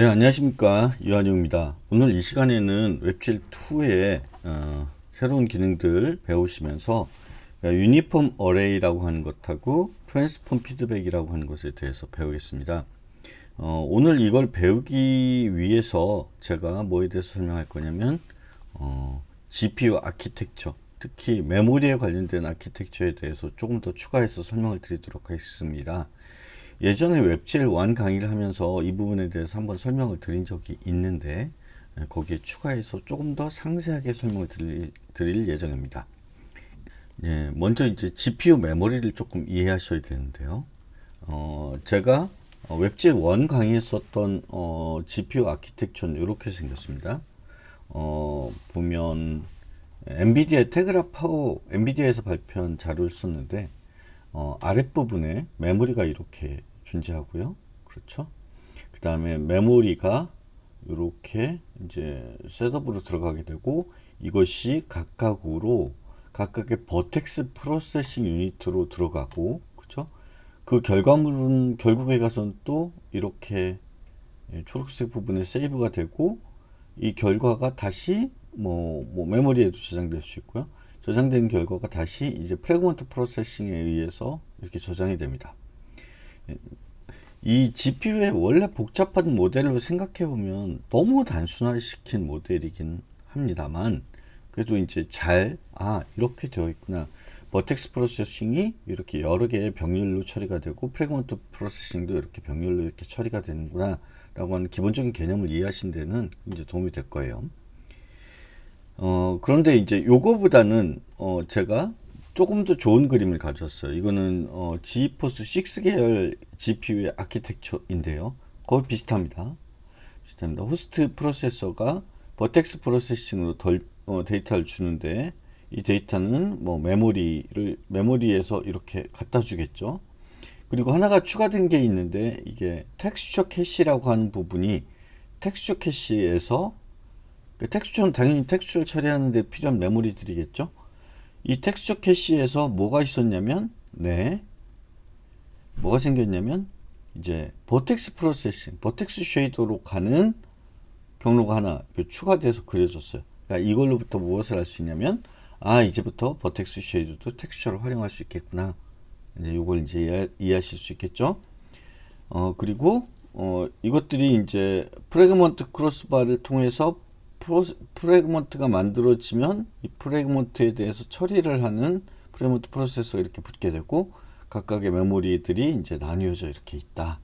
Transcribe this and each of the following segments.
네, 안녕하십니까. 유한용입니다. 오늘 이 시간에는 웹질2의 새로운 기능들 배우시면서 유니폼 어레이라고 하는 것하고 트랜스폼 피드백이라고 하는 것에 대해서 배우겠습니다. 오늘 이걸 배우기 위해서 제가 뭐에 대해서 설명할 거냐면 GPU 아키텍처, 특히 메모리에 관련된 아키텍처에 대해서 조금 더 추가해서 설명을 드리도록 하겠습니다. 예전에 웹질 1 강의를 하면서 이 부분에 대해서 한번 설명을 드린 적이 있는데 거기에 추가해서 조금 더 상세하게 설명을 드릴 예정입니다. 예, 먼저 이제 GPU 메모리를 조금 이해하셔야 되는데요. 제가 웹질 1 강의했었던 GPU 아키텍처는 이렇게 생겼습니다. 보면 엔비디아 테그라파워, 엔비디아에서 발표한 자료를 썼는데 아랫부분에 메모리가 이렇게 존재하고요. 그렇죠? 그 다음에 메모리가 이렇게 이제 셋업으로 들어가게 되고 이것이 각각의 버텍스 프로세싱 유닛으로 들어가고 그렇죠? 그 결과물은 결국에 가서는 또 이렇게 초록색 부분에 세이브가 되고 이 결과가 다시 뭐 메모리에도 저장될 수 있고요. 저장된 결과가 다시 이제 프래그먼트 프로세싱에 의해서 이렇게 저장이 됩니다. 이 GPU의 원래 복잡한 모델로 생각해 보면 너무 단순화시킨 모델이긴 합니다만 그래도 이제 이렇게 되어 있구나. 버텍스 프로세싱이 이렇게 여러 개의 병렬로 처리가 되고 프래그먼트 프로세싱도 이렇게 병렬로 이렇게 처리가 되는구나 라고 하는 기본적인 개념을 이해하신 데는 이제 도움이 될 거예요. 그런데 이제 요거보다는 제가 조금 더 좋은 그림을 가졌어요. 이거는 지포스 6 계열 GPU의 아키텍처인데요. 거의 비슷합니다. 호스트 프로세서가 버텍스 프로세싱으로 데이터를 주는데 이 데이터는 뭐 메모리에서 이렇게 갖다 주겠죠. 그리고 하나가 추가된 게 있는데 이게 텍스처 캐시라고 하는 부분이 텍스처 캐시에서 텍스처는 당연히 텍스처를 처리하는 데 필요한 메모리들이겠죠. 이 텍스처 캐시에서 뭐가 있었냐면 뭐가 생겼냐면 이제 버텍스 프로세싱, 버텍스 쉐이더로 가는 경로가 하나 추가돼서 그려졌어요. 그러니까 이걸로부터 무엇을 할 수 있냐면 이제부터 버텍스 쉐이더도 텍스처를 활용할 수 있겠구나. 이제 이걸 이제 이해하실 수 있겠죠. 그리고 이것들이 이제 프래그먼트 크로스바를 통해서 프래그먼트가 만들어지면 이 프래그먼트에 대해서 처리를 하는 프래그먼트 프로세서가 이렇게 붙게 되고 각각의 메모리들이 이제 나뉘어져 이렇게 있다.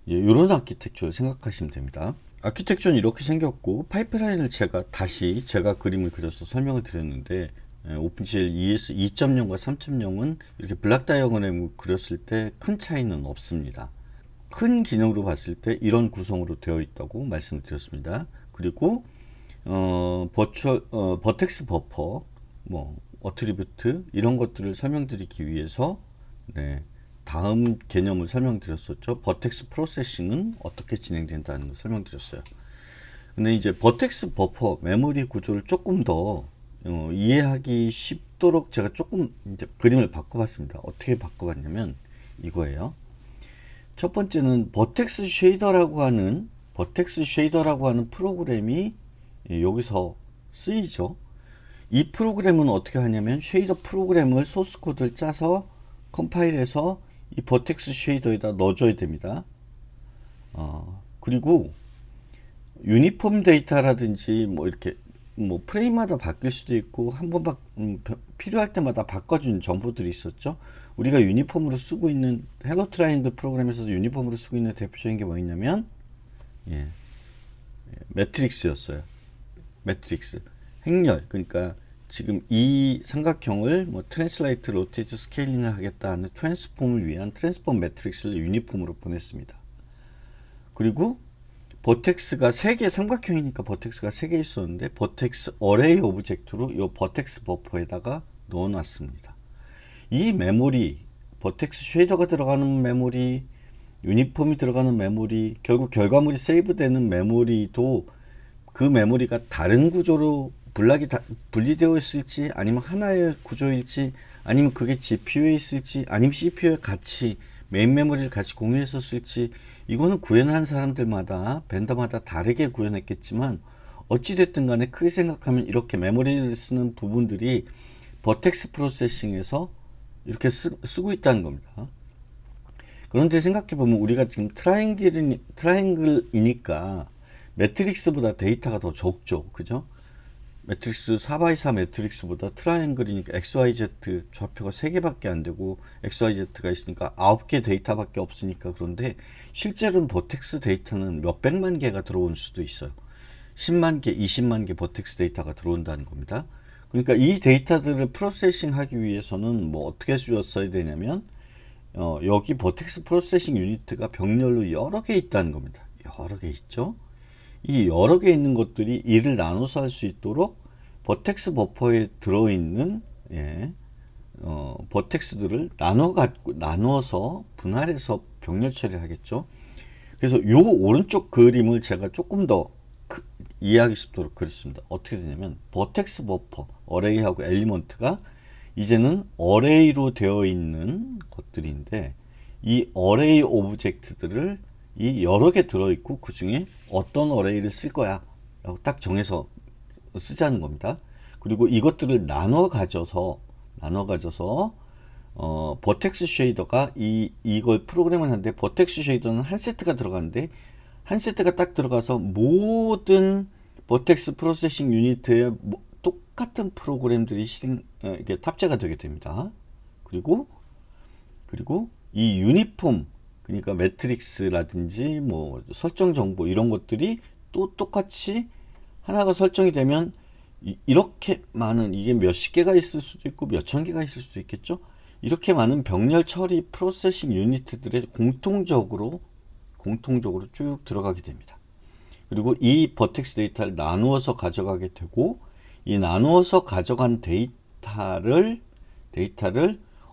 이런 아키텍처를 생각하시면 됩니다. 아키텍처는 이렇게 생겼고 파이프라인을 제가 그림을 그려서 설명을 드렸는데 오픈GL ES 2.0과 3.0은 이렇게 블락 다이어그램을 그렸을 때 큰 차이는 없습니다. 큰 기능으로 봤을 때 이런 구성으로 되어 있다고 말씀을 드렸습니다. 그리고 버텍스 버퍼, 어트리뷰트 이런 것들을 설명드리기 위해서 다음 개념을 설명드렸었죠. 버텍스 프로세싱은 어떻게 진행된다는 걸 설명드렸어요. 근데 이제 버텍스 버퍼 메모리 구조를 조금 더 이해하기 쉽도록 제가 조금 이제 그림을 바꿔봤습니다. 어떻게 바꿔봤냐면 이거예요. 첫 번째는 버텍스 쉐이더라고 하는 프로그램이 여기서 쓰이죠. 이 프로그램은 어떻게 하냐면 쉐이더 프로그램을 소스 코드를 짜서 컴파일해서 이 버텍스 쉐이더에다 넣어줘야 됩니다. 그리고 유니폼 데이터라든지 이렇게 프레임마다 바뀔 수도 있고 필요할 때마다 바꿔주는 정보들이 있었죠. 우리가 유니폼으로 쓰고 있는 헬로 트라이앵글 프로그램에서 유니폼으로 쓰고 있는 대표적인 게 뭐였냐면 매트릭스였어요. 매트릭스 행렬. 그러니까 지금 이 삼각형을 트랜슬레이트, 로테이트, 스케일링을 하겠다 하는 트랜스폼을 위한 트랜스폼 매트릭스를 유니폼으로 보냈습니다. 그리고 버텍스가 3개, 삼각형이니까 버텍스가 3개 있었는데 버텍스 어레이 오브젝트로 이 버텍스 버퍼에다가 넣어놨습니다. 이 메모리, 버텍스 쉐이더가 들어가는 메모리, 유니폼이 들어가는 메모리, 결국 결과물이 세이브되는 메모리도 그 메모리가 다른 구조로 분리되어 있을지 아니면 하나의 구조일지 아니면 그게 GPU에 있을지 아니면 CPU에 같이 메인 메모리를 같이 공유했었을지 이거는 구현한 사람들마다 벤더마다 다르게 구현했겠지만 어찌됐든 간에 크게 생각하면 이렇게 메모리를 쓰는 부분들이 버텍스 프로세싱에서 이렇게 쓰고 있다는 겁니다. 그런데 생각해보면 우리가 지금 트라이앵글이니까 매트릭스보다 데이터가 더 적죠. 그죠? 매트릭스 4x4 매트릭스보다 트라이앵글이니까 XYZ 좌표가 3개밖에 안 되고 XYZ가 있으니까 9개 데이터밖에 없으니까. 그런데 실제로는 버텍스 데이터는 몇백만 개가 들어올 수도 있어요. 10만 개, 20만 개 버텍스 데이터가 들어온다는 겁니다. 그러니까 이 데이터들을 프로세싱 하기 위해서는 뭐 어떻게 쓰였어야 되냐면 여기 버텍스 프로세싱 유니트가 병렬로 여러 개 있다는 겁니다. 여러 개 있죠. 이 여러 개 있는 것들이 이를 나눠서 할 수 있도록 버텍스 버퍼에 들어있는 버텍스들을 나누어서 분할해서 병렬 처리를 하겠죠. 그래서 요 오른쪽 그림을 제가 조금 더 이해하기 쉽도록 그렸습니다. 어떻게 되냐면 버텍스 버퍼 어레이하고 엘리먼트가 이제는 어레이로 되어 있는 것들인데 이 어레이 오브젝트들을 이 여러 개 들어있고 그 중에 어떤 어레이를 쓸 거야 라고 딱 정해서 쓰자는 겁니다. 그리고 이것들을 나눠 가져서 버텍스 쉐이더가 이걸 프로그램을 하는데 버텍스 쉐이더는 한 세트가 들어가는데 한 세트가 딱 들어가서 모든 버텍스 프로세싱 유니트에 똑같은 프로그램들이 이게 탑재가 되게 됩니다. 그리고 이 유니폼, 그러니까 매트릭스라든지 뭐 설정 정보 이런 것들이 또 똑같이 하나가 설정이 되면 이렇게 많은, 이게 몇십 개가 있을 수도 있고 몇천 개가 있을 수도 있겠죠. 이렇게 많은 병렬 처리 프로세싱 유니트들에 공통적으로 쭉 들어가게 됩니다. 그리고 이 버텍스 데이터를 나누어서 가져가게 되고 이 나누어서 가져간 데이터를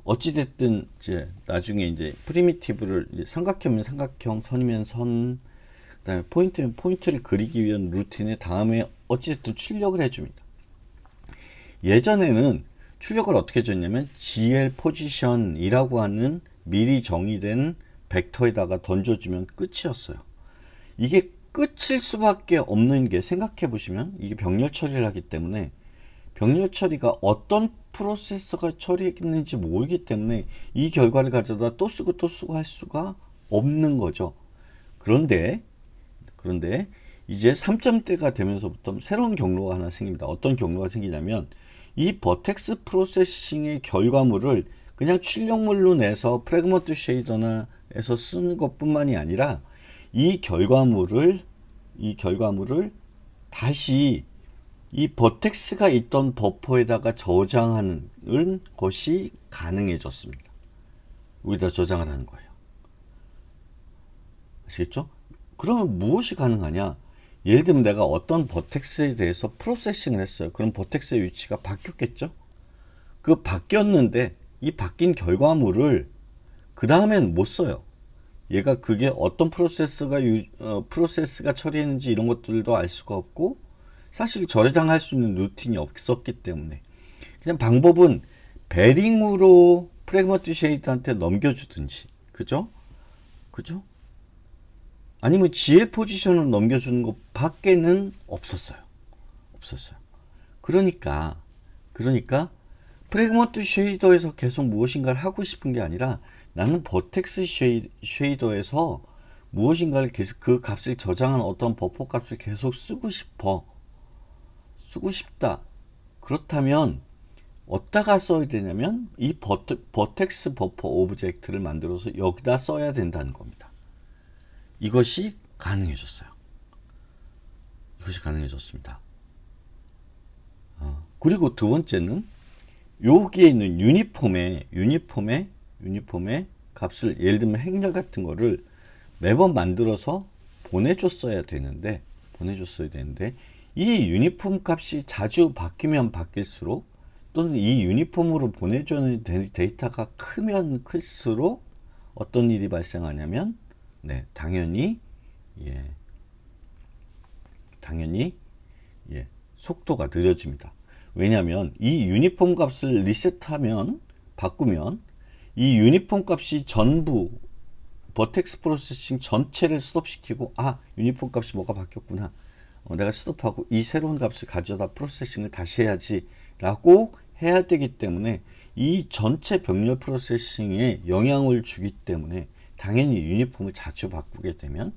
어찌됐든 이제 나중에 이제 프리미티브를 삼각형이면 삼각형, 선이면 선, 그다음에 포인트면 포인트를 그리기 위한 루틴에 다음에 어찌됐든 출력을 해줍니다. 예전에는 출력을 어떻게 해줬냐면 GL 포지션이라고 하는 미리 정의된 벡터에다가 던져주면 끝이었어요. 이게 끝일 수밖에 없는 게, 생각해 보시면 이게 병렬 처리를 하기 때문에 병렬 처리가 어떤 프로세서가 처리했는지 모르기 때문에 이 결과를 가져다 또 쓰고 할 수가 없는 거죠. 그런데 이제 3점대가 되면서부터 새로운 경로가 하나 생깁니다. 어떤 경로가 생기냐면 이 버텍스 프로세싱의 결과물을 그냥 출력물로 내서 프래그먼트 쉐이더나 에서 쓰는 것뿐만이 아니라 이 결과물을 다시 이 버텍스가 있던 버퍼에다가 저장하는 것이 가능해졌습니다. 여기다 저장을 하는 거예요. 아시겠죠? 그러면 무엇이 가능하냐? 예를 들면 내가 어떤 버텍스에 대해서 프로세싱을 했어요. 그럼 버텍스의 위치가 바뀌었겠죠? 그 바뀌었는데 이 바뀐 결과물을 그 다음엔 못 써요. 얘가 그게 어떤 프로세스가 처리했는지 이런 것들도 알 수가 없고 사실 저장할 수 있는 루틴이 없었기 때문에 그냥 방법은 베링으로 프래그먼트 쉐이드한테 넘겨주든지, 그죠? 아니면 GL 포지션을 넘겨주는 것 밖에는 없었어요. 그러니까 프래그먼트 쉐이더에서 계속 무엇인가를 하고 싶은 게 아니라 나는 버텍스 쉐이더에서 무엇인가를 계속 그 값을 저장한 어떤 버퍼 값을 계속 쓰고 싶다. 그렇다면 어디다가 써야 되냐면 이 버텍스 버퍼 오브젝트를 만들어서 여기다 써야 된다는 겁니다. 이것이 가능해졌습니다. 그리고 두 번째는 여기에 있는 유니폼의 값을, 예를 들면 행렬 같은 거를 매번 만들어서 보내줬어야 되는데 이 유니폼 값이 자주 바뀌면 바뀔수록, 또는 이 유니폼으로 보내주는 데이터가 크면 클수록 어떤 일이 발생하냐면 당연히 속도가 느려집니다. 왜냐하면 이 유니폼 값을 바꾸면 이 유니폼 값이 전부 버텍스 프로세싱 전체를 스톱시키고 유니폼 값이 뭐가 바뀌었구나. 내가 스톱하고 이 새로운 값을 가져다 프로세싱을 다시 해야지 라고 해야 되기 때문에 이 전체 병렬 프로세싱에 영향을 주기 때문에 당연히 유니폼을 자주 바뀌게 되면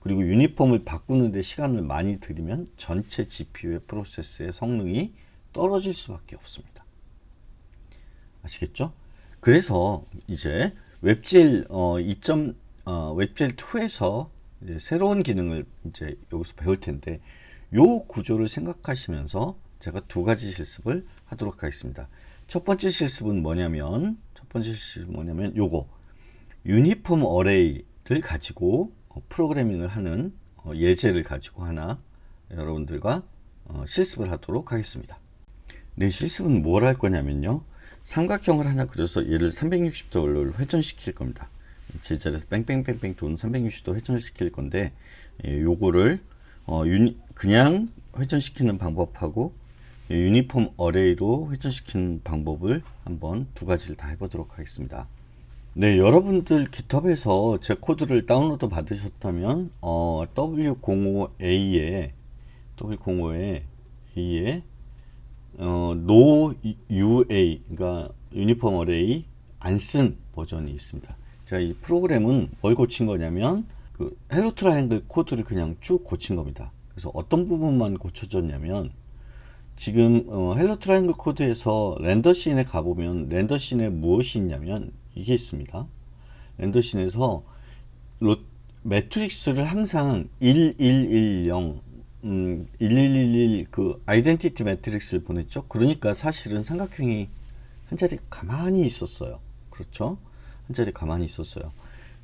그리고 유니폼을 바꾸는데 시간을 많이 들이면 전체 GPU의 프로세스의 성능이 떨어질 수밖에 없습니다. 아시겠죠? 그래서 이제 웹젤 웹젤 2에서 새로운 기능을 이제 여기서 배울 텐데 요 구조를 생각하시면서 제가 두 가지 실습을 하도록 하겠습니다. 첫 번째 실습은 뭐냐면 요거 유니폼 어레이를 가지고 프로그래밍을 하는 예제를 가지고 하나 여러분들과 실습을 하도록 하겠습니다. 네, 실습은 뭘 할 거냐면요. 삼각형을 하나 그려서 얘를 360도를 회전시킬 겁니다. 제자리에서 뺑뺑뺑뺑 도는 360도 회전시킬 건데 요거를 그냥 회전시키는 방법하고 유니폼 어레이로 회전시키는 방법을 한번 두 가지를 다 해보도록 하겠습니다. 네, 여러분들 깃허브에서 제 코드를 다운로드 받으셨다면 W05A에 no UA 그러니까 유니폼 어레이 안 쓴 버전이 있습니다. 제가 이 프로그램은 뭘 고친 거냐면 그 헬로 트라이앵글 코드를 그냥 쭉 고친 겁니다. 그래서 어떤 부분만 고쳐졌냐면 지금 헬로 트라이앵글 코드에서 렌더씬에 가보면 렌더씬에 무엇이 있냐면 이게 있습니다. 렌더씬에서 매트릭스를 항상 1110 1111 그 아이덴티티 매트릭스를 보냈죠. 그러니까 사실은 삼각형이 한 자리 가만히 있었어요. 그렇죠? 한 자리 가만히 있었어요.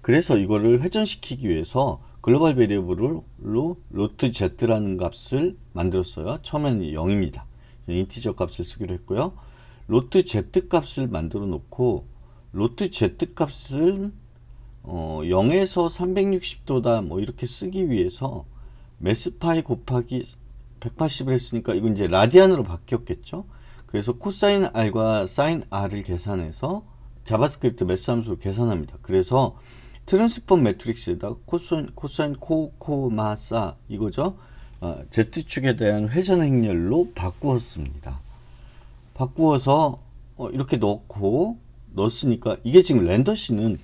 그래서 이거를 회전시키기 위해서 글로벌 베리어블로 로트 z라는 값을 만들었어요. 처음에는 0입니다. 인티저 값을 쓰기로 했고요. 로트 z 값을 만들어 놓고 로트 z 값을 0에서 360도다 뭐 이렇게 쓰기 위해서 매스파이 곱하기 180을 했으니까 이건 이제 라디안으로 바뀌었겠죠. 그래서 코사인 r과 사인 r을 계산해서 자바스크립트 매스 함수로 계산합니다. 그래서 트랜스폼 매트릭스에다가 코사인 코마사 이거죠. Z축에 대한 회전 행렬로 바꾸었습니다. 바꾸어서 이렇게 넣었으니까 이게 지금 렌더씬은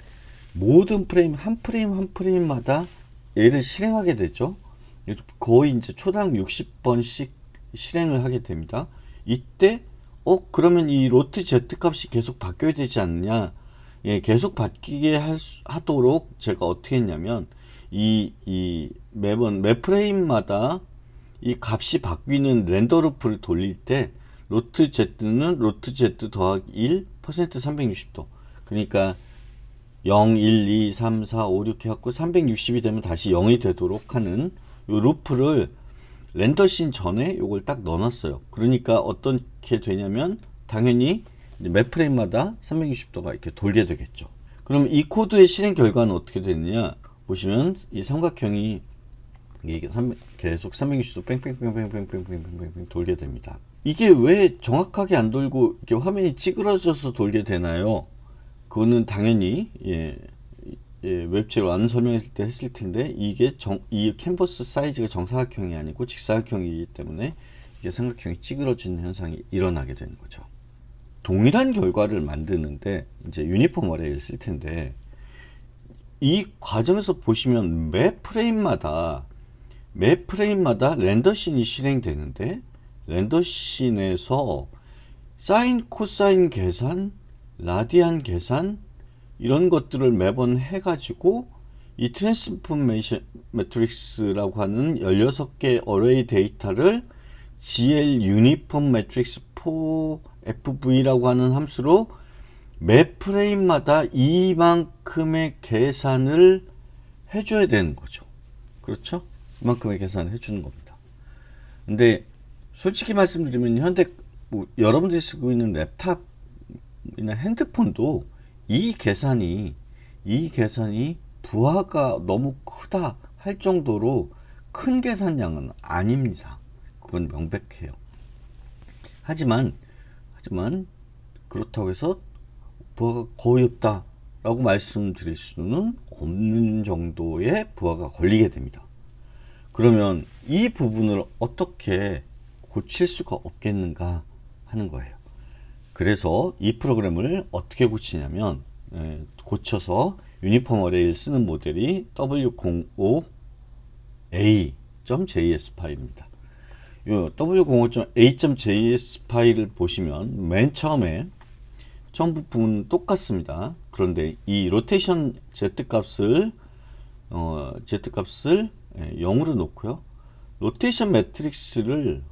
모든 프레임 한 프레임마다 얘를 실행하게 되죠. 거의 이제 초당 60번씩 실행을 하게 됩니다. 이때 그러면 이 로트 z 값이 계속 바뀌어야 되지 않느냐? 예, 계속 바뀌게 하도록 제가 어떻게 했냐면 매번 매 프레임마다 이 값이 바뀌는 렌더 루프를 돌릴 때 로트 z는 로트 z 더하기 1 360도 그러니까 0, 1, 2, 3, 4, 5, 6 해갖고 360이 되면 다시 0이 되도록 하는 요 루프를 렌더씬 전에 요걸 딱 넣어놨어요. 그러니까 어떻게 되냐면 당연히 매 프레임마다 360도가 이렇게 돌게 되겠죠. 그럼 이 코드의 실행 결과는 어떻게 되느냐 보시면 이 삼각형이 이게 계속 360도 뺑뺑뺑뺑뺑뺑뺑뺑뺑 돌게 됩니다. 이게 왜 정확하게 안 돌고 이렇게 화면이 찌그러져서 돌게 되나요? 그거는 당연히 웹체로 안 설명했을 때 했을 텐데 이게 이 캔버스 사이즈가 정사각형이 아니고 직사각형이기 때문에 이게 삼각형이 찌그러지는 현상이 일어나게 되는 거죠. 동일한 결과를 만드는데 이제 유니폼 어레이를 쓸 텐데 이 과정에서 보시면 매 프레임마다 렌더씬이 실행되는데 렌더씬에서 사인, 코사인 계산, 라디안 계산 이런 것들을 매번 해가지고 이 트랜스포메이션 매트릭스라고 하는 16개 어레이 데이터를 GL 유니폼 매트릭스 4FV라고 하는 함수로 매 프레임마다 이만큼의 계산을 해줘야 되는 거죠. 그렇죠? 이만큼의 계산을 해주는 겁니다. 근데 솔직히 말씀드리면 현대 여러분들이 쓰고 있는 랩탑이나 핸드폰도 이 계산이 부하가 너무 크다 할 정도로 큰 계산량은 아닙니다. 그건 명백해요. 하지만 그렇다고 해서 부하가 거의 없다라고 라고 말씀드릴 수는 없는 정도의 부하가 걸리게 됩니다. 그러면 이 부분을 어떻게 고칠 수가 없겠는가 하는 거예요. 그래서 이 프로그램을 어떻게 고치냐면 고쳐서 유니폼 어레이를 쓰는 모델이 w05a.js 파일입니다. 이 w05.a.js 파일을 보시면 맨 처음 부분은 똑같습니다. 그런데 이 로테이션 z 값을 0으로 놓고요. 로테이션 매트릭스를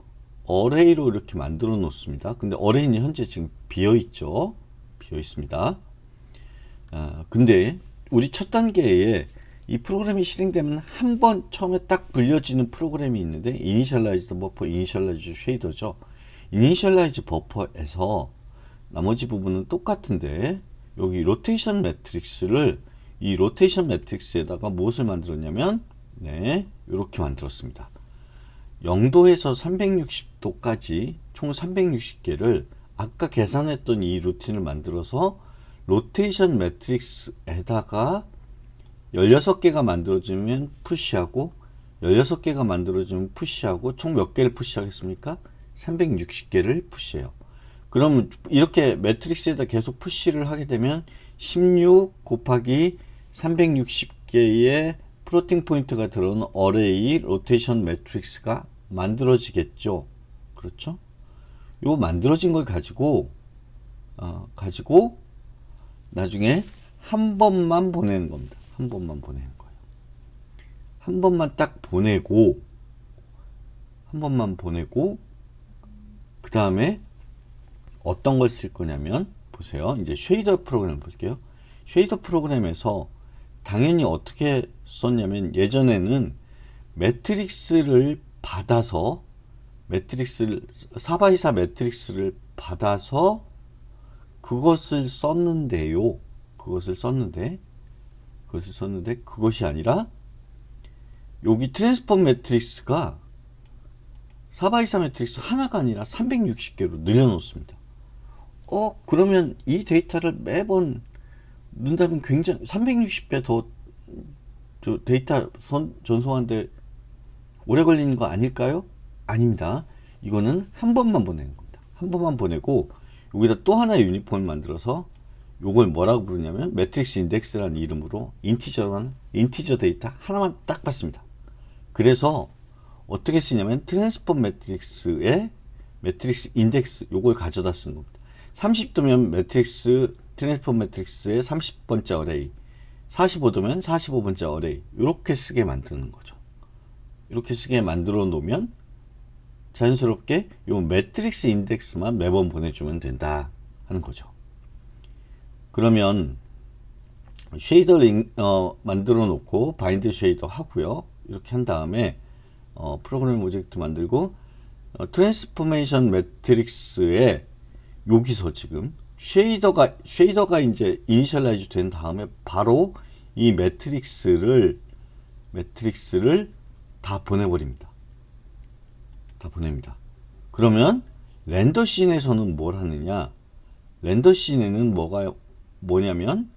어레이로 이렇게 만들어 놓습니다. 근데 어레이는 현재 지금 비어 있죠. 비어 있습니다. 근데 우리 첫 단계에 이 프로그램이 실행되면 한 번 처음에 딱 불려지는 프로그램이 있는데 이니셜라이즈 버퍼, 이니셜라이즈 쉐이더죠. 이니셜라이즈 버퍼에서 나머지 부분은 똑같은데 여기 로테이션 매트릭스를 이 로테이션 매트릭스에다가 무엇을 만들었냐면 이렇게 만들었습니다. 0도에서 360도까지 총 360개를 아까 계산했던 이 루틴을 만들어서 로테이션 매트릭스에다가 16개가 만들어지면 푸시하고 16개가 만들어지면 푸시하고 총 몇 개를 푸시하겠습니까? 360개를 푸시해요. 그럼 이렇게 매트릭스에다 계속 푸시를 하게 되면 16 곱하기 360개의 플로팅 포인트가 들어온 어레이 로테이션 매트릭스가 만들어지겠죠. 그렇죠? 요 만들어진 걸 가지고 나중에 한 번만 보내는 겁니다. 한 번만 보내는 거예요. 한 번만 딱 보내고 그 다음에 어떤 걸 쓸 거냐면 보세요. 이제 쉐이더 프로그램 볼게요. 쉐이더 프로그램에서 당연히 어떻게 썼냐면 예전에는 매트릭스를 받아서 4x4 매트릭스를 받아서 그것을 썼는데 그것이 아니라 여기 트랜스폼 매트릭스가 4x4 매트릭스 하나가 아니라 360개로 늘려놓습니다. 그러면 이 데이터를 매번 넣는다면 굉장히 360배 더 데이터 전송하는데 오래 걸리는 거 아닐까요? 아닙니다. 이거는 한 번만 보내는 겁니다. 한 번만 보내고 여기다 또 하나의 유니폼을 만들어서 요걸 뭐라고 부르냐면 매트릭스 인덱스라는 이름으로 인티저 데이터 하나만 딱 받습니다. 그래서 어떻게 쓰냐면 트랜스폼 매트릭스에 매트릭스 인덱스 요걸 가져다 쓰는 겁니다. 30도면 매트릭스 트랜스폼 매트릭스의 30번째 어레이, 45도면 45번째 어레이 이렇게 쓰게 만드는 거죠. 이렇게 쓰게 만들어 놓으면 자연스럽게 요 매트릭스 인덱스만 매번 보내주면 된다 하는 거죠. 그러면 쉐이더를 만들어 놓고 바인드 쉐이더 하고요. 이렇게 한 다음에 프로그램 오브젝트 만들고 트랜스포메이션 매트릭스에 여기서 지금 쉐이더가 이제 이니셜라이즈 된 다음에 바로 이 매트릭스를 다 보내버립니다. 다 보냅니다. 그러면 렌더 씬에서는 뭘 하느냐? 렌더 씬에는 뭐냐면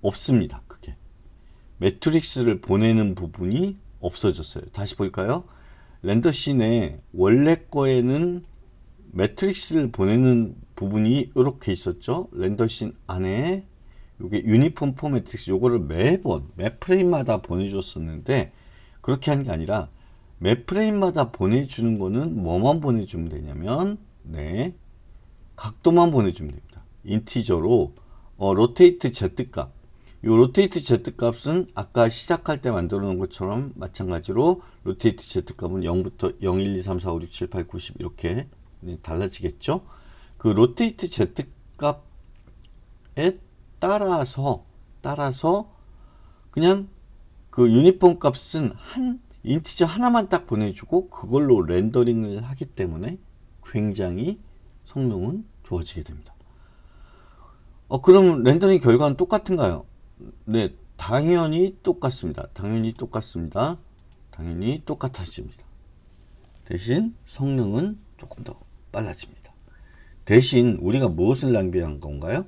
없습니다. 그게 매트릭스를 보내는 부분이 없어졌어요. 다시 볼까요? 렌더 씬에 원래 거에는 매트릭스를 보내는 부분이 이렇게 있었죠. 렌더 씬 안에 이게 유니폼 포 매트릭스 요거를 매번 매 프레임마다 보내줬었는데 그렇게 한 게 아니라 매 프레임마다 보내주는 거는 뭐만 보내주면 되냐면 각도만 보내주면 됩니다. 인티저로 로테이트 z 값, 이 로테이트 z 값은 아까 시작할 때 만들어 놓은 것처럼 마찬가지로 로테이트 z 값은 0부터 0, 1, 2, 3, 4, 5, 6, 7, 8, 90 이렇게 달라지겠죠. 그 로테이트 z 값에 따라서 그냥 그 유니폼 값은 인티저 하나만 딱 보내주고 그걸로 렌더링을 하기 때문에 굉장히 성능은 좋아지게 됩니다. 그럼 렌더링 결과는 똑같은가요? 네, 당연히 똑같습니다. 당연히 똑같아집니다. 대신 성능은 조금 더 빨라집니다. 대신 우리가 무엇을 낭비한 건가요?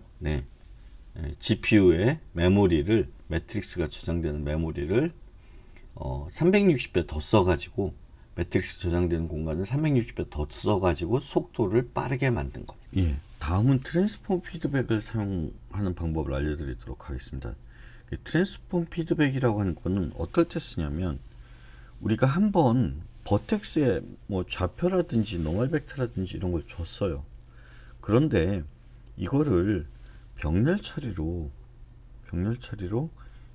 GPU의 메모리를 매트릭스가 저장되는 메모리를 360배 더 써가지고 매트릭스 저장되는 공간을 360배 더 써가지고 속도를 빠르게 만든 것. 예. 다음은 트랜스폼 피드백을 사용하는 방법을 알려드리도록 하겠습니다. 트랜스폼 피드백이라고 하는 거는 어떨 때 쓰냐면 우리가 한번 버텍스에 뭐 좌표라든지 노멀 벡터라든지 이런 걸 줬어요. 그런데 이거를 병렬 처리로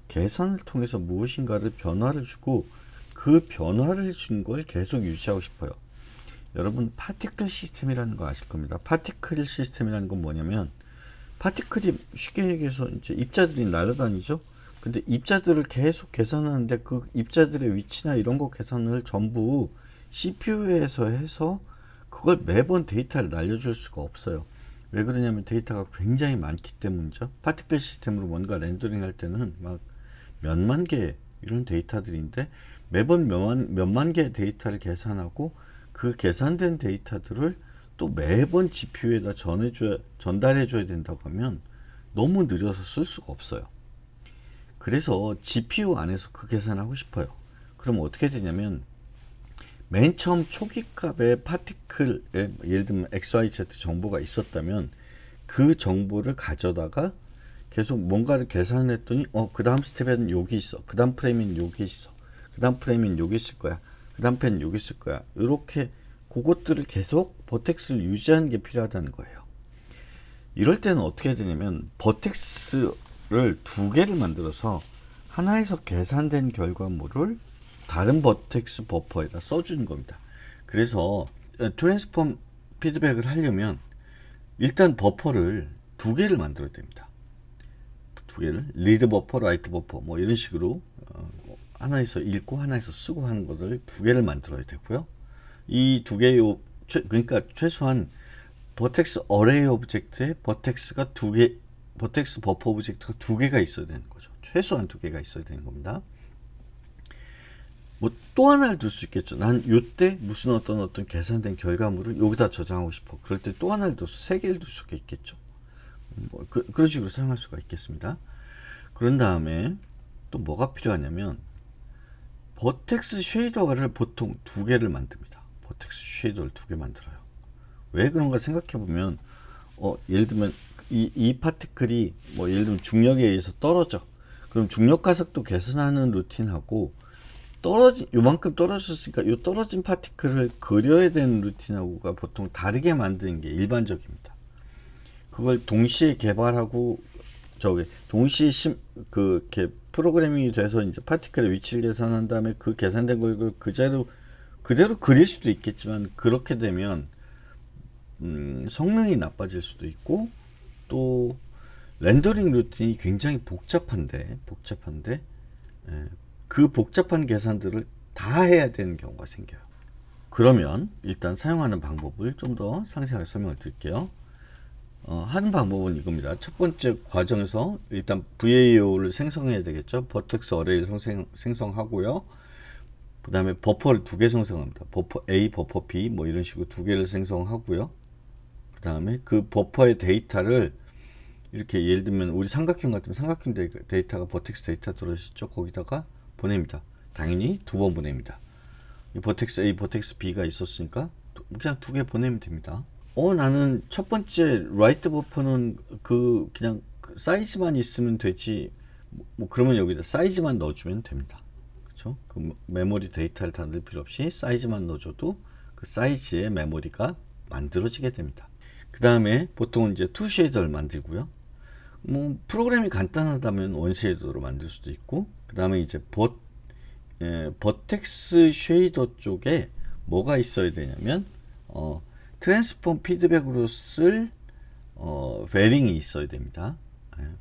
계산을 통해서 무엇인가를 변화를 주고 그 변화를 준 걸 계속 유지하고 싶어요. 여러분 파티클 시스템이라는 거 아실 겁니다. 파티클 시스템이라는 건 뭐냐면 파티클이 쉽게 얘기해서 이제 입자들이 날아다니죠. 근데 입자들을 계속 계산하는데 그 입자들의 위치나 이런 거 계산을 전부 CPU에서 해서 그걸 매번 데이터를 날려줄 수가 없어요. 왜 그러냐면 데이터가 굉장히 많기 때문이죠. 파티클 시스템으로 뭔가 렌더링 할 때는 막 몇만 개 이런 데이터들인데 매번 몇만 개의 데이터를 계산하고 그 계산된 데이터들을 또 매번 GPU에다 전달해줘야 된다고 하면 너무 느려서 쓸 수가 없어요. 그래서 GPU 안에서 그 계산을 하고 싶어요. 그럼 어떻게 되냐면 맨 처음 초기 값의 파티클에 예를 들면 XYZ 정보가 있었다면 그 정보를 가져다가 계속 뭔가를 계산을 했더니 그 다음 스텝에는 여기 있어. 그 다음 프레임은 여기 있어. 그 다음 프레임은 여기 있을 거야. 그 다음 펜은 여기 있을 거야. 이렇게 그것들을 계속 버텍스를 유지하는 게 필요하다는 거예요. 이럴 때는 어떻게 해야 되냐면 버텍스를 두 개를 만들어서 하나에서 계산된 결과물을 다른 버텍스 버퍼에다 써주는 겁니다. 그래서 트랜스폼 피드백을 하려면 일단 버퍼를 두 개를 만들어야 됩니다. 두 개를 리드 버퍼, 라이트 버퍼 뭐 이런 식으로 하나에서 읽고 하나에서 쓰고 하는 것을 두 개를 만들어야 되고요. 이 두 개요 그러니까 최소한 버텍스 어레이 오브젝트에 버텍스가 두 개, 버텍스 버퍼 오브젝트가 두 개가 있어야 되는 거죠. 최소한 두 개가 있어야 되는 겁니다. 뭐 또 하나를 둘 수 있겠죠. 난 요때 무슨 어떤 계산된 결과물을 여기다 저장하고 싶어. 그럴 때 또 하나를 둬서 세 개를 둘 수가 있겠죠. 뭐 그런 식으로 사용할 수가 있겠습니다. 그런 다음에 또 뭐가 필요하냐면 버텍스 쉐이더를 보통 두 개를 만듭니다. 버텍스 쉐이더를 두 개 만들어요. 왜 그런가 생각해 보면 예를 들면 이 파티클이 뭐 예를 들면 중력에 의해서 떨어져. 그럼 중력 가속도 계산하는 루틴하고 요만큼 떨어졌으니까 요 떨어진 파티클을 그려야 되는 루틴하고가 보통 다르게 만드는 게 일반적입니다. 그걸 동시에 개발하고 동시에 이렇게 프로그래밍이 돼서 이제 파티클의 위치를 계산한 다음에 그 계산된 걸 그대로 그릴 수도 있겠지만 그렇게 되면 성능이 나빠질 수도 있고 또 렌더링 루틴이 굉장히 복잡한데 그 복잡한 계산들을 다 해야 되는 경우가 생겨요. 그러면 일단 사용하는 방법을 좀 더 상세하게 설명을 드릴게요. 하는 방법은 이겁니다. 첫 번째 과정에서 일단 VAO를 생성해야 되겠죠. 버텍스 어레이를 생성하고요. 그 다음에 버퍼를 두 개 생성합니다. 버퍼 A, 버퍼 B 뭐 이런 식으로 두 개를 생성하고요. 그 다음에 그 버퍼의 데이터를 이렇게 예를 들면 우리 삼각형 같으면 삼각형 데이터가 버텍스 데이터 들어있죠. 거기다가 보냅니다. 당연히 두 번 보냅니다. 이 버텍스 A, 버텍스 B가 있었으니까 그냥 두 개 보내면 됩니다. 나는 첫 번째 라이트 버퍼는 그냥 사이즈만 있으면 되지. 뭐 그러면 여기다 사이즈만 넣어주면 됩니다. 그렇죠? 그 메모리 데이터를 다 넣을 필요 없이 사이즈만 넣어줘도 그 사이즈의 메모리가 만들어지게 됩니다. 그 다음에 보통 이제 투 쉐이더를 만들고요. 뭐 프로그램이 간단하다면 원 쉐이더로 만들 수도 있고, 그 다음에 이제 버텍스 쉐이더 쪽에 뭐가 있어야 되냐면 트랜스폼 피드백으로 쓸 베링이 있어야 됩니다.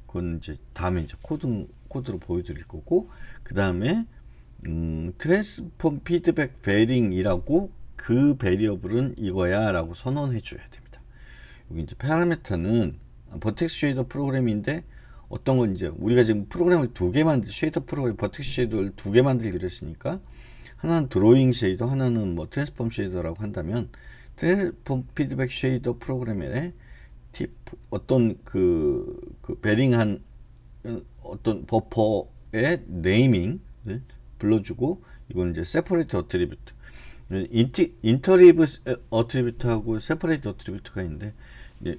그건 이제 다음에 이제 코드로 보여드릴 거고, 그 다음에 트랜스폼 피드백 베링이라고 그 베리어블은 이거야 라고 선언해 줘야 됩니다. 여기 이제 파라미터는 버텍스 쉐이더 프로그램인데 어떤 건 이제 우리가 지금 프로그램을 두 개 쉐이더 프로그램 버텍스 쉐이더를 두 개 만들기로 했으니까 하나는 드로잉 쉐이더, 하나는 뭐 트랜스폼 쉐이더라고 한다면 트랜스폼 피드백 쉐이더 프로그램에 어떤 그 그 베링한 어떤 버퍼의 네이밍을 불러주고, 이건 이제 세퍼레이트 어트리뷰트. 인터리브 어트리뷰트하고 세퍼레이트 어트리뷰트가 있는데,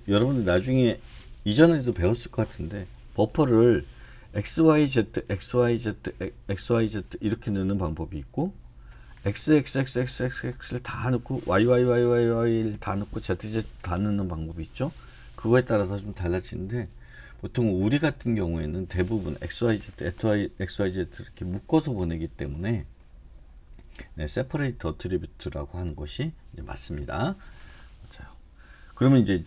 여러분들 나중에 이전에도 배웠을 것 같은데, 버퍼를 XYZ, XYZ, XYZ 이렇게 넣는 방법이 있고, XXXXX를 다 넣고 YYYYY를 다 넣고 ZZ 다 넣는 방법이 있죠. 그거에 따라서 좀 달라지는데, 보통 우리 같은 경우에는 대부분 XYZ, XYZ 이렇게 묶어서 보내기 때문에 네, 세퍼레이트 어트리뷰트라고 하는 것이 맞습니다. 자, 그러면 이제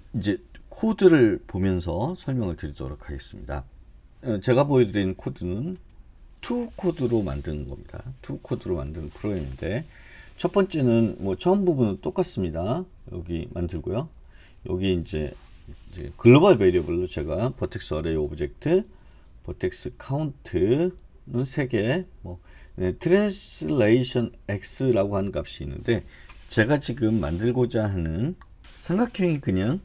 코드를 보면서 설명을 드리도록 하겠습니다. 제가 보여드린 코드는 투 코드로 만드는 겁니다. 투 코드로 만드는 프로그램인데, 첫 번째는 뭐 처음 부분은 똑같습니다. 여기 만들고요. 여기 이제 글로벌 베리어블로 제가 버텍스 어레이 오브젝트, 버텍스 카운트는 3개, 뭐 트랜슬레이션 x라고 하는 값이 있는데, 제가 지금 만들고자 하는 삼각형이 그냥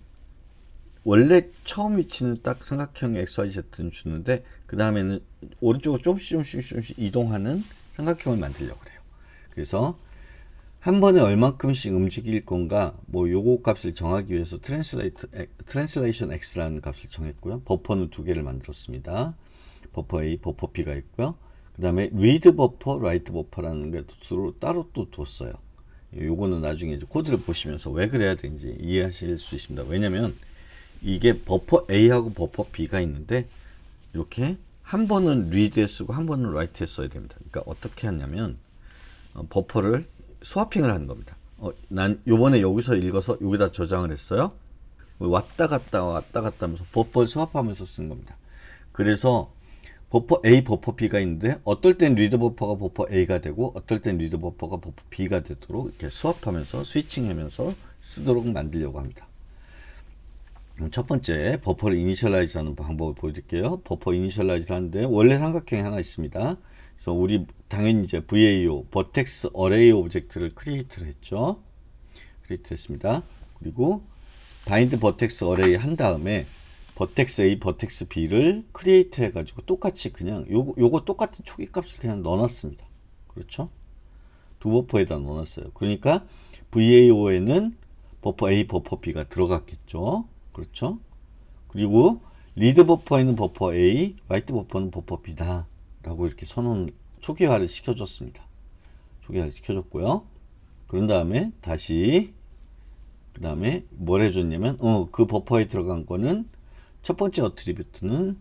원래 처음 위치는 딱 삼각형 XYZ는 주는데, 그 다음에는 오른쪽으로 조금씩 이동하는 삼각형을 만들려고 그래요. 그래서 한 번에 얼만큼씩 움직일 건가, 뭐 요거 값을 정하기 위해서 트랜슬레이션 x라는 값을 정했고요. 버퍼는 2개를 만들었습니다. 버퍼 A, 버퍼 B가 있고요. 그 다음에 read 버퍼, write 버퍼라는 게 따로 또 뒀어요. 요거는 나중에 이제 코드를 보시면서 왜 그래야 되는지 이해하실 수 있습니다. 왜냐면 이게 버퍼 A하고 버퍼 B가 있는데, 이렇게 한 번은 read에 쓰고 한 번은 write에 써야 됩니다. 그러니까 어떻게 하냐면 버퍼를 스와핑을 하는 겁니다. 난 요번에 여기서 읽어서 여기다 저장을 했어요. 왔다 갔다 하면서 버퍼를 스왑하면서 쓴 겁니다. 그래서 버퍼 A, 버퍼 B가 있는데, 어떨 땐 리드 버퍼가 버퍼 A가 되고 어떨 땐 리드 버퍼가 버퍼 B가 되도록 이렇게 스왑하면서 스위칭하면서 쓰도록 만들려고 합니다. 첫 번째, 버퍼를 이니셜라이즈 하는 방법을 보여드릴게요. 버퍼 이니셜라이즈 하는데 원래 삼각형이 하나 있습니다. 그래서 우리 당연히 이제 VAO, 버텍스 어레이 오브젝트를 크리에이트를 했죠. 크리에이트 했습니다. 그리고 바인드 버텍스 어레이 한 다음에 버텍스 A, 버텍스 B를 크리에이트 해가지고 똑같이 그냥 요거 똑같은 초기 값을 그냥 넣어놨습니다. 그렇죠? 두 버퍼에다 넣어놨어요. 그러니까 VAO에는 버퍼 A, 버퍼 B가 들어갔겠죠. 그렇죠? 그리고 리드 버퍼에는 버퍼 A, 라이트 버퍼는 버퍼 B다 라고 이렇게 초기화를 시켜줬습니다. 초기화를 시켜줬고요. 그런 다음에 다시 그 다음에 뭘 해줬냐면 그 버퍼에 들어간 거는 첫 번째 어트리뷰트는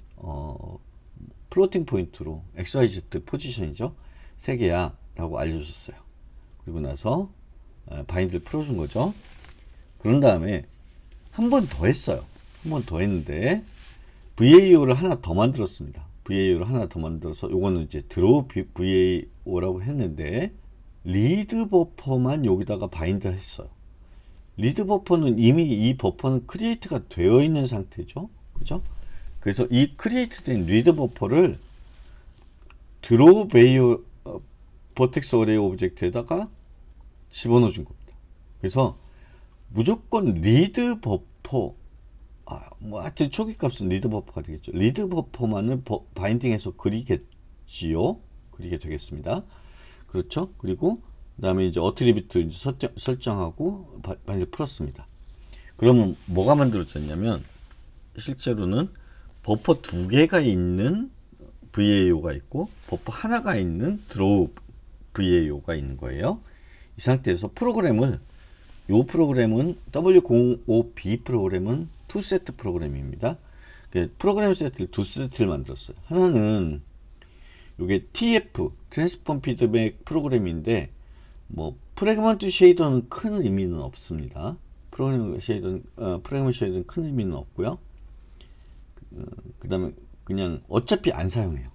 플로팅 포인트로 XYZ 포지션이죠. 3개야 라고 알려줬어요. 그리고 나서 바인드를 풀어준 거죠. 그런 다음에 한 번 더 했어요. 한 번 더 했는데 VAO를 하나 더 만들었습니다. VAO를 하나 더 만들어서 요거는 이제 드로우 VAO라고 했는데, 리드 버퍼만 여기다가 바인드 했어요. 리드 버퍼는 이미 이 버퍼는 크리에이트가 되어 있는 상태죠. 그죠? 그래서 이 크리에이트 된 리드 버퍼를 드로우 베이오 버텍스 어레이 오브젝트에다가 집어넣어 준 겁니다. 그래서 무조건 리드 버퍼, 뭐 하여튼 초기 값은 리드 버퍼가 되겠죠. 리드 버퍼만을 바인딩해서 그리게 되겠습니다. 그렇죠? 그리고 그 다음에 이제 어트리뷰트 이제 설정하고 바인드 풀었습니다. 그러면 뭐가 만들어졌냐면, 실제로는 버퍼 2개가 있는 VAO가 있고 버퍼 하나가 있는 드로우 VAO가 있는 거예요. 이 상태에서 이 프로그램은 W05B 프로그램은 2세트 프로그램입니다. 프로그램 세트를 2세트를 만들었어요. 하나는 이게 TF 트랜스폼 피드백 프로그램인데, 뭐 프래그먼트 쉐이더는 큰 의미는 없습니다. 프로그래머 쉐이더는 큰 의미는 없고요. 그 다음에 그냥 어차피 안 사용할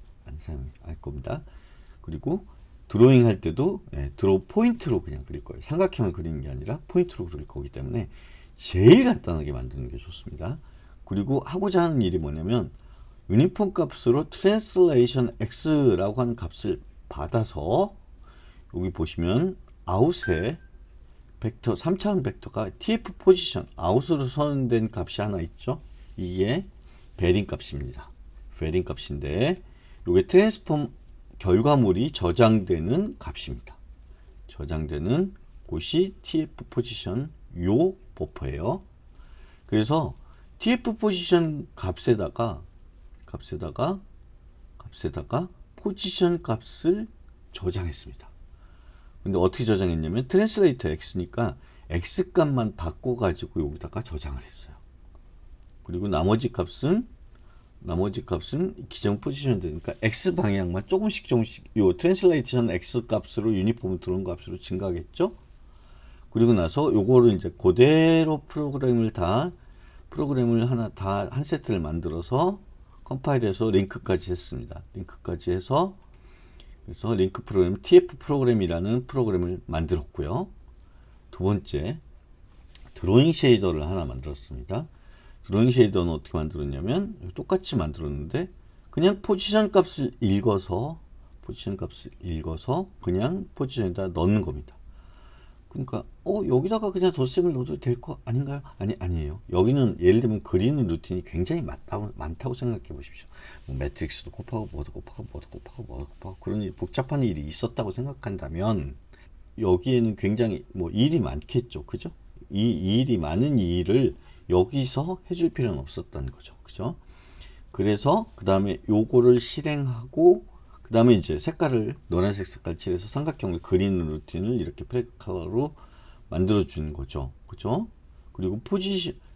겁니다. 그리고 드로잉 할 때도 드로우 포인트로 그냥 그릴 거예요. 삼각형을 그리는 게 아니라 포인트로 그릴 거기 때문에 제일 간단하게 만드는 게 좋습니다. 그리고 하고자 하는 일이 뭐냐면, 유니폼 값으로 트랜슬레이션 x라고 하는 값을 받아서, 여기 보시면 아웃에 벡터 3차원 벡터가 tf 포지션 아웃으로 선된 값이 하나 있죠. 이게 베링 값입니다. 베링 값인데 요게 트랜스폼 결과물이 저장되는 값입니다. 저장되는 곳이 TF 포지션 요 버퍼예요. 그래서 TF 포지션 값에다가 포지션 값을 저장했습니다. 근데 어떻게 저장했냐면 트랜슬레이터 x니까 x 값만 바꿔 가지고 여기다가 저장을 했어요. 그리고 나머지 값은 기존 포지션 되니까 x 방향만 조금씩 요 트랜슬레이션 x 값으로 유니폼 들어온 값으로 증가하겠죠. 그리고 나서 요거를 이제 그대로 프로그램을 하나 다 한 세트를 만들어서 컴파일해서 링크까지 했습니다. 링크까지 해서 그래서 링크 프로그램 TF 프로그램이라는 프로그램을 만들었고요. 두 번째, 드로잉 쉐이더를 하나 만들었습니다. 드로잉 쉐이더는 어떻게 만들었냐면 똑같이 만들었는데 그냥 포지션 값을 읽어서 그냥 포지션에다 넣는 겁니다. 그러니까 여기다가 그냥 덧셈을 넣어도 될 거 아닌가요? 아니에요. 여기는 예를 들면 그리는 루틴이 굉장히 많다고 생각해 보십시오. 뭐 매트릭스도 곱하고 뭐도 곱하고 그런 복잡한 일이 있었다고 생각한다면 여기에는 굉장히 뭐 일이 많겠죠. 그죠? 이 일이 많은 일을 여기서 해줄 필요는 없었다는 거죠. 그죠? 그래서 그 다음에 요거를 실행하고 그 다음에 이제 색깔을 노란색 색깔 칠해서 삼각형을 그리는 루틴을 이렇게 플랫컬러로 만들어 주는 거죠. 그죠? 그리고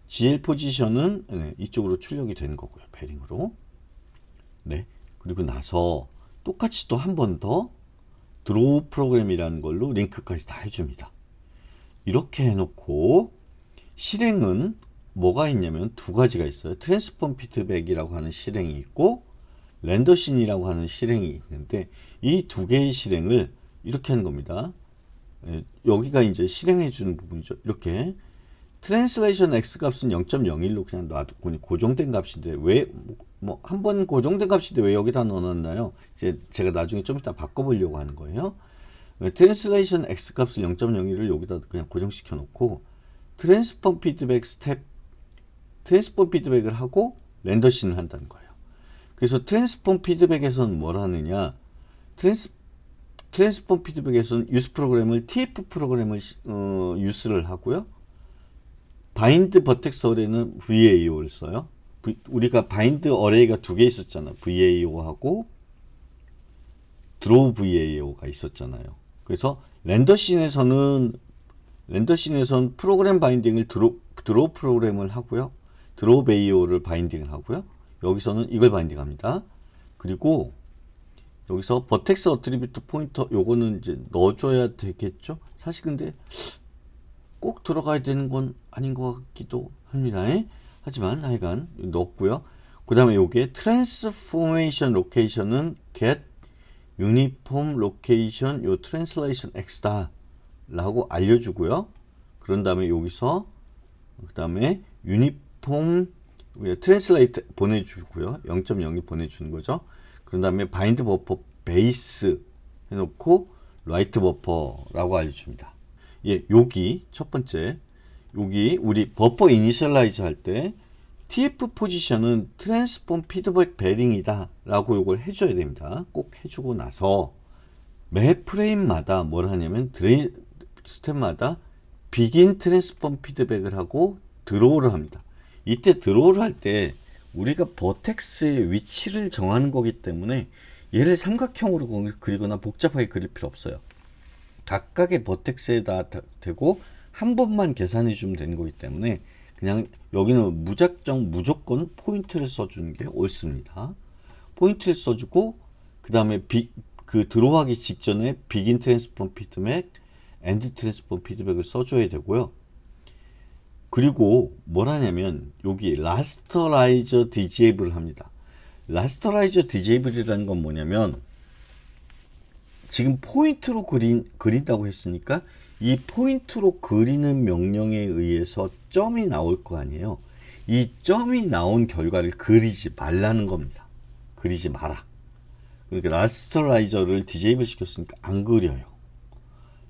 GL 포지션은 이쪽으로 출력이 되는 거고요. 베링으로. 네. 그리고 나서 똑같이 또 한 번 더 드로우 프로그램이라는 걸로 링크까지 다 해줍니다. 이렇게 해놓고 실행은 뭐가 있냐면 두 가지가 있어요. 트랜스폼 피드백이라고 하는 실행이 있고 렌더씬이라고 하는 실행이 있는데 이 두 개의 실행을 이렇게 하는 겁니다. 여기가 이제 실행해 주는 부분이죠. 이렇게 트랜슬레이션 x 값은 0.01로 그냥 놔두고 고정된 값인데 왜 뭐 한 번 고정된 값인데 왜 여기다 넣어놨나요? 이제 제가 나중에 좀 이따 바꿔보려고 하는 거예요. 트랜슬레이션 x 값을 0.01을 여기다 그냥 고정시켜 놓고 트랜스폼 피드백을 하고 렌더씬을 한다는 거예요. 그래서 트랜스폼 피드백에서는 뭘 하느냐? 트랜스폼 피드백에서는 유스 프로그램을 TF 프로그램을 유스를 하고요. 바인드 버텍스 어레이는 VAO를 써요. 우리가 바인드 어레이가 두 개 있었잖아. VAO하고 드로우 VAO가 있었잖아요. 그래서 렌더씬에서는 프로그램 바인딩을 드로우 프로그램을 하고요. 드로우 VAO를 바인딩을 하고요. 여기서는 이걸 바인딩합니다. 그리고 여기서 버텍스 어트리뷰트 포인터 요거는 이제 넣어줘야 되겠죠. 사실 근데 꼭 들어가야 되는 건 아닌 것 같기도 합니다. 하지만 하여간 넣었고요. 그 다음에 요게 트랜스포메이션 로케이션은 get uniform location 요 translation x다 라고 알려주고요. 그런 다음에 여기서 그 다음에 uniform 트랜슬레이트 보내주고요. 0.0이 보내주는 거죠. 그런 다음에 바인드 버퍼 베이스 해놓고 라이트 버퍼라고 알려줍니다. 여기 첫 번째 여기 우리 버퍼 이니셜라이즈 할 때 TF 포지션은 트랜스폼 피드백 베링이다 라고 이걸 해줘야 됩니다. 꼭 해주고 나서 매 프레임마다 뭘 하냐면 스텝마다 비긴 트랜스폼 피드백을 하고 드로우를 합니다. 이때 드로우를 할 때 우리가 버텍스의 위치를 정하는 거기 때문에 얘를 삼각형으로 그리거나 복잡하게 그릴 필요 없어요. 각각의 버텍스에다 대고 한 번만 계산해 주면 되는 거기 때문에 그냥 여기는 무조건 포인트를 써주는 게 옳습니다. 포인트를 써주고 그 다음에 그 들어가기 직전에 비긴 트랜스폼 피드백, 엔드 트랜스폼 피드백을 써줘야 되고요. 그리고 뭘 하냐면 여기 라스터라이저 디제이블을 합니다. 라스터라이저 디제이블이라는 건 뭐냐면 지금 포인트로 그린다고 했으니까 이 포인트로 그리는 명령에 의해서 점이 나올 거 아니에요. 이 점이 나온 결과를 그리지 말라는 겁니다. 그리지 마라. 그러니까 라스터라이저를 디제이블 시켰으니까 안 그려요.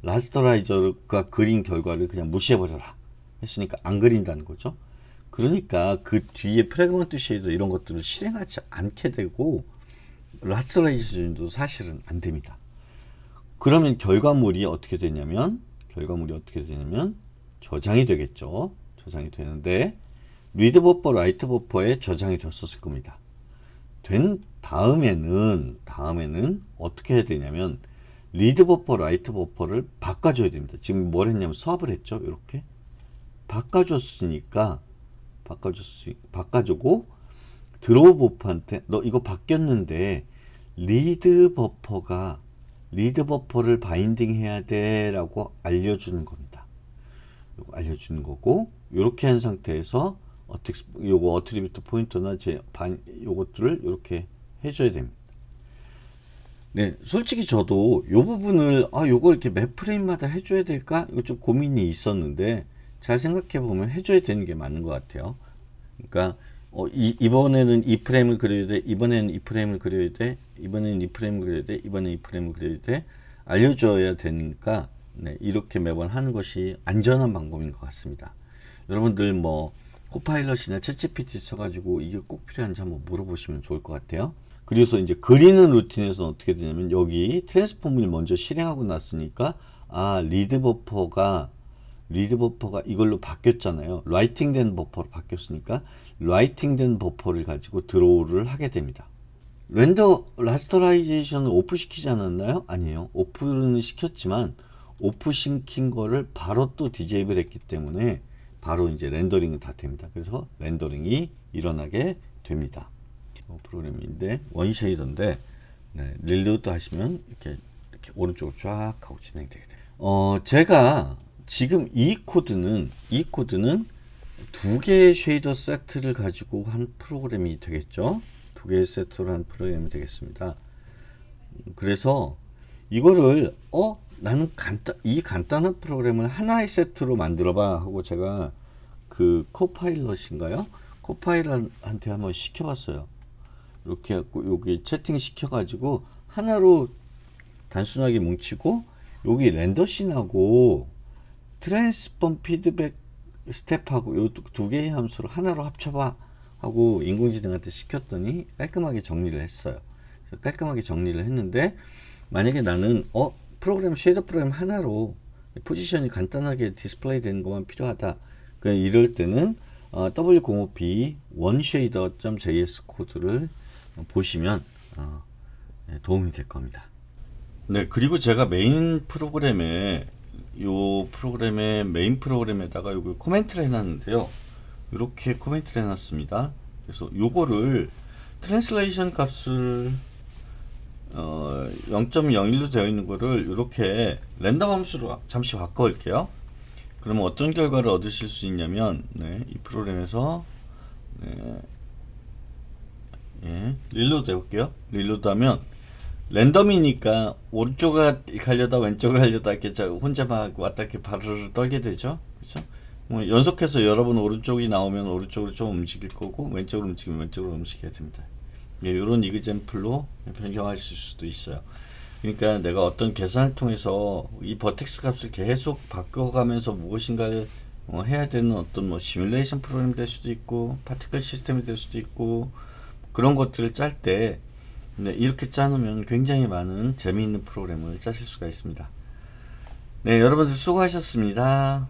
라스터라이저가 그린 결과를 그냥 무시해버려라 했으니까 안 그린다는 거죠. 그러니까 그 뒤에 프래그먼트 쉐이더 이런 것들을 실행하지 않게 되고 라스터라이제이션도 사실은 안 됩니다. 그러면 결과물이 어떻게 되냐면 저장이 되겠죠. 저장이 되는데 리드 버퍼, 라이트 버퍼에 저장이 됐었을 겁니다. 된 다음에는 어떻게 해야 되냐면 리드 버퍼, 라이트 버퍼를 바꿔줘야 됩니다. 지금 뭘 했냐면 수합을 했죠. 이렇게 바꿔줬으니까 바꿔주고 드로우 버퍼한테 너 이거 바뀌었는데 리드 버퍼를 바인딩 해야 돼 라고 알려주는 겁니다. 요거 알려주는 거고, 요렇게 한 상태에서 요거 어트리뷰트 포인터나 요것들을 이렇게 해줘야 됩니다. 네, 솔직히 저도 요 부분을 요걸 이렇게 몇 프레임마다 해줘야 될까? 이거 좀 고민이 있었는데 잘 생각해 보면 해줘야 되는 게 맞는 것 같아요. 그러니까 이번에는 이 프레임을 그려야 돼, 이번에는 이 프레임을 그려야 돼, 이번에는 이 프레임을 그려야 돼, 이번에는 이 프레임을 그려야 돼, 알려줘야 되니까 네, 이렇게 매번 하는 것이 안전한 방법인 것 같습니다. 여러분들 뭐 코파일럿이나 챗GPT 써가지고 이게 꼭 필요한지 한번 물어보시면 좋을 것 같아요. 그래서 이제 그리는 루틴에서는 어떻게 되냐면 여기 트랜스폼을 먼저 실행하고 났으니까 리드 버퍼가 이걸로 바뀌었잖아요. 라이팅된 버퍼로 바뀌었으니까 라이팅된 버퍼를 가지고 드로우를 하게 됩니다. 렌더 라스터라이제이션을 오프 시키지 않았나요? 아니에요. 오프는 시켰지만 오프 시킨 거를 바로 또 디제이블 했기 때문에 바로 이제 렌더링은 다 됩니다. 그래서 렌더링이 일어나게 됩니다. 프로그램인데 원쉐이더인데 네, 릴로드 하시면 이렇게 오른쪽으로 쫙 하고 진행되게 돼요. 제가 지금 이 코드는 두 개의 쉐이더 세트를 가지고 한 프로그램이 되겠죠. 두 개의 세트로 한 프로그램이 되겠습니다. 그래서 이거를 나는 이 간단한 프로그램을 하나의 세트로 만들어봐 하고 제가 그 코파일럿인가요? 코파일럿한테 한번 시켜봤어요. 이렇게 해갖고 여기 채팅 시켜가지고 하나로 단순하게 뭉치고 여기 렌더씬하고 트랜스폼 피드백 스텝하고 요 두 개의 함수를 하나로 합쳐봐 하고 인공지능한테 시켰더니 깔끔하게 정리를 했어요. 그래서 깔끔하게 정리를 했는데 만약에 나는 쉐이더 프로그램 하나로 포지션이 간단하게 디스플레이 되는 것만 필요하다. 그러니까 이럴 때는 w05b onShader.js 코드를 보시면 도움이 될 겁니다. 네, 그리고 제가 메인 프로그램의 메인 프로그램에다가 요거 코멘트를 해놨는데요. 이렇게 코멘트를 해놨습니다. 그래서 요거를 트랜슬레이션 값을 0.01로 되어 있는 거를 이렇게 랜덤 함수로 잠시 바꿔올게요. 그러면 어떤 결과를 얻으실 수 있냐면 이 프로그램에서 릴로드 해볼게요. 릴로드 하면 랜덤이니까 오른쪽을 가려다 왼쪽을 하려다 이렇게 혼자 막 왔다 이렇게 바르르 떨게 되죠. 그렇죠? 뭐 연속해서 여러 번 오른쪽이 나오면 오른쪽으로 좀 움직일 거고 왼쪽으로 움직이면 왼쪽으로 움직여야 됩니다. 이런 이그젠플로 변경하실 수도 있어요. 그러니까 내가 어떤 계산을 통해서 이 버텍스 값을 계속 바꿔가면서 무엇인가를 해야 되는 어떤 시뮬레이션 프로그램이 될 수도 있고 파티클 시스템이 될 수도 있고 그런 것들을 짤 때 이렇게 짜놓으면 굉장히 많은 재미있는 프로그램을 짜실 수가 있습니다. 네, 여러분들 수고하셨습니다.